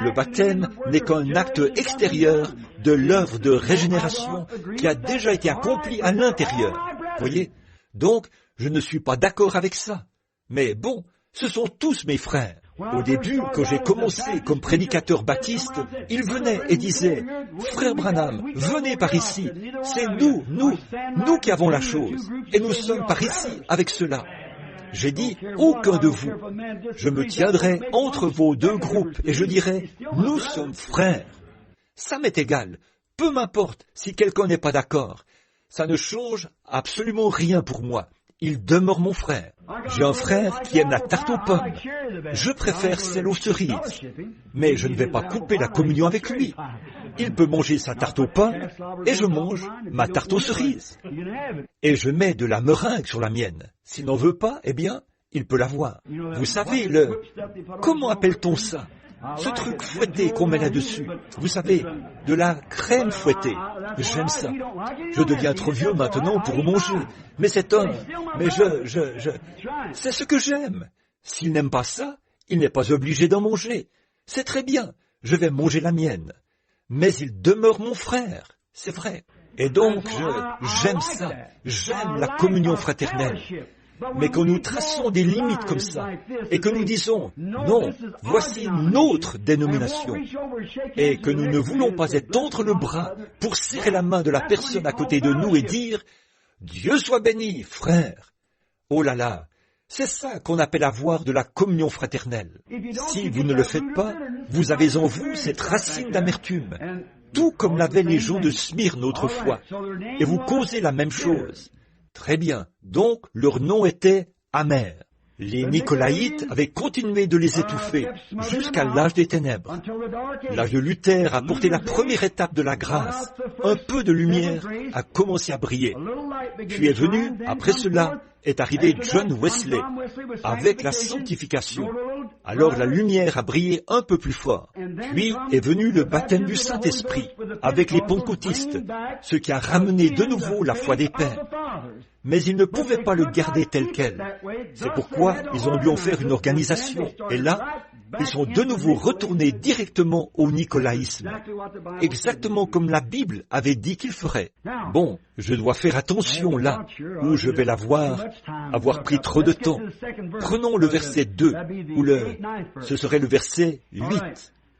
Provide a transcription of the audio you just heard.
Le baptême n'est qu'un acte extérieur de l'œuvre de régénération qui a déjà été accomplie à l'intérieur. Voyez? Donc, je ne suis pas d'accord avec ça. Mais bon, ce sont tous mes frères. Au début, quand j'ai commencé comme prédicateur baptiste, ils venaient et disaient, « Frère Branham, venez par ici. C'est nous qui avons la chose. Et nous sommes par ici avec cela. » J'ai dit, aucun de vous. Je me tiendrai entre vos deux groupes et je dirai, nous sommes frères. Ça m'est égal. Peu m'importe si quelqu'un n'est pas d'accord. Ça ne change absolument rien pour moi. Il demeure mon frère. J'ai un frère qui aime la tarte aux pommes. Je préfère celle aux cerises. Mais je ne vais pas couper la communion avec lui. Il peut manger sa tarte aux pommes et je mange ma tarte aux cerises. Et je mets de la meringue sur la mienne. S'il n'en veut pas, eh bien, il peut l'avoir. Vous savez, comment appelle-t-on ça? Ce truc fouetté qu'on met là-dessus. Vous savez, de la crème fouettée. J'aime ça. Je deviens trop vieux maintenant pour manger. Mais c'est c'est ce que j'aime. S'il n'aime pas ça, il n'est pas obligé d'en manger. C'est très bien. Je vais manger la mienne. Mais il demeure mon frère. C'est vrai. Et donc, j'aime ça. J'aime la communion fraternelle. Mais quand nous traçons des limites comme ça, et que nous disons, non, voici notre dénomination, et que nous ne voulons pas être entre le bras pour serrer la main de la personne à côté de nous et dire, Dieu soit béni, frère. Oh là là, c'est ça qu'on appelle avoir de la communion fraternelle. Si vous ne le faites pas, vous avez en vous cette racine d'amertume, tout comme l'avaient les gens de Smyrne autrefois, et vous causez la même chose. Très bien. Donc, leur nom était amer. Les Nicolaïtes avaient continué de les étouffer jusqu'à l'âge des ténèbres. L'âge de Luther a porté la première étape de la grâce. Un peu de lumière a commencé à briller. Puis est venu, après cela, est arrivé John Wesley avec la sanctification. Alors la lumière a brillé un peu plus fort. Puis est venu le baptême du Saint-Esprit avec les pentecôtistes, ce qui a ramené de nouveau la foi des pères. Mais ils ne pouvaient pas le garder tel quel. C'est pourquoi ils ont dû en faire une organisation. Et là, ils sont de nouveau retournés directement au nicolaïsme. Exactement comme la Bible avait dit qu'il ferait. Bon, je dois faire attention là, où je vais avoir pris trop de temps. Prenons le verset 2, ce serait le verset 8.